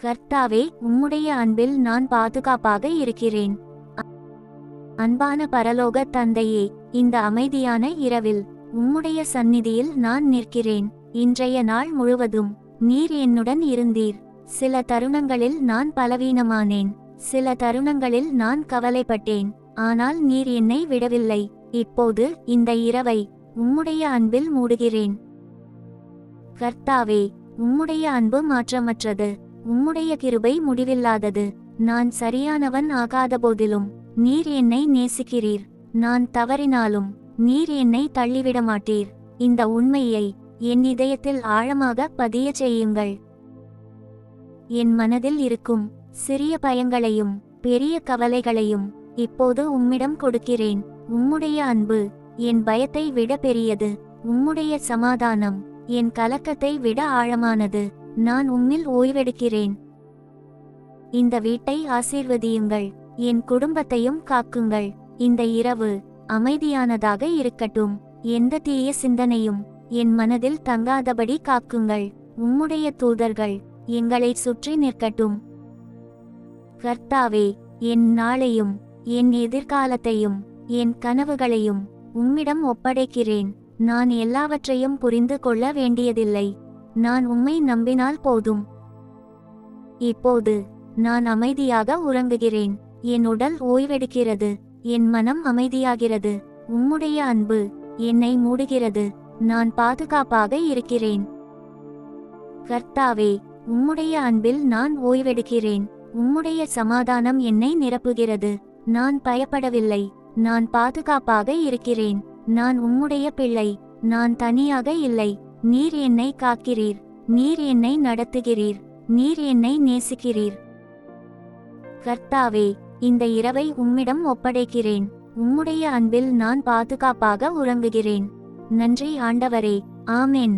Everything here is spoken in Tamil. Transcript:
கர்த்தாவே, உம்முடைய அன்பில் நான் பாதுகாப்பாக இருக்கிறேன். அன்பான பரலோக தந்தையே, இந்த அமைதியான இரவில் உம்முடைய சந்நிதியில் நான் நிற்கிறேன். இன்றைய நாள் முழுவதும் நீர் என்னுடன் இருந்தீர். சில தருணங்களில் நான் பலவீனமானேன், சில தருணங்களில் நான் கவலைப்பட்டேன். ஆனால் நீர் என்னை விடவில்லை. இப்போது இந்த இரவை உம்முடைய அன்பில் மூடுகிறேன். கர்த்தாவே, உம்முடைய அன்பு மாற்றமற்றது. உம்முடைய கிருபை முடிவில்லாதது. நான் சரியானவன் ஆகாதபோதிலும் நீர் என்னை நேசிக்கிறீர். நான் தவறினாலும் நீர் என்னை தள்ளிவிட மாட்டீர். இந்த உண்மையை என் இதயத்தில் ஆழமாக பதிய செய்யுங்கள். என் மனதில் இருக்கும் சிறிய பயங்களையும் பெரிய கவலைகளையும் இப்போது உம்மிடம் கொடுக்கிறேன். உம்முடைய அன்பு என் பயத்தை விட பெரியது. உம்முடைய சமாதானம் என் கலக்கத்தை விட ஆழமானது. நான் உம்மில் ஓய்வெடுக்கிறேன். இந்த வீட்டை ஆசீர்வதியுங்கள். என் குடும்பத்தையும் காக்குங்கள். இந்த இரவு அமைதியானதாக இருக்கட்டும். எந்த தீய சிந்தனையும் என் மனதில் தங்காதபடி காக்குங்கள். உம்முடைய தூதர்கள் எங்களை சுற்றி நிற்கட்டும். கர்த்தாவே, என் நாளையும் என் எதிர்காலத்தையும் என் கனவுகளையும் உம்மிடம் ஒப்படைக்கிறேன். நான் எல்லாவற்றையும் புரிந்து கொள்ள வேண்டியதில்லை. நான் உம்மை நம்பினால் போதும். இப்போது நான் அமைதியாக உறங்குகிறேன். என் உடல் ஓய்வெடுக்கிறது. என் மனம் அமைதியாகிறது. உம்முடைய அன்பு என்னை மூடுகிறது. நான் பாதுகாப்பாக இருக்கிறேன். கர்த்தாவே, உம்முடைய அன்பில் நான் ஓய்வெடுக்கிறேன். உம்முடைய சமாதானம் என்னை நிரப்புகிறது. நான் பயப்படவில்லை. நான் பாதுகாப்பாக இருக்கிறேன். நான் உம்முடைய பிள்ளை. நான் தனியாக இல்லை. நீர் என்னை காக்கிறீர். நீர் என்னை நடத்துகிறீர். நீர் என்னை நேசிக்கிறீர். கர்த்தாவே, இந்த இரவை உம்மிடம் ஒப்படைக்கிறேன். உம்முடைய அன்பில் நான் பாதுகாப்பாக உறங்குகிறேன். நன்றி ஆண்டவரே. ஆமென்.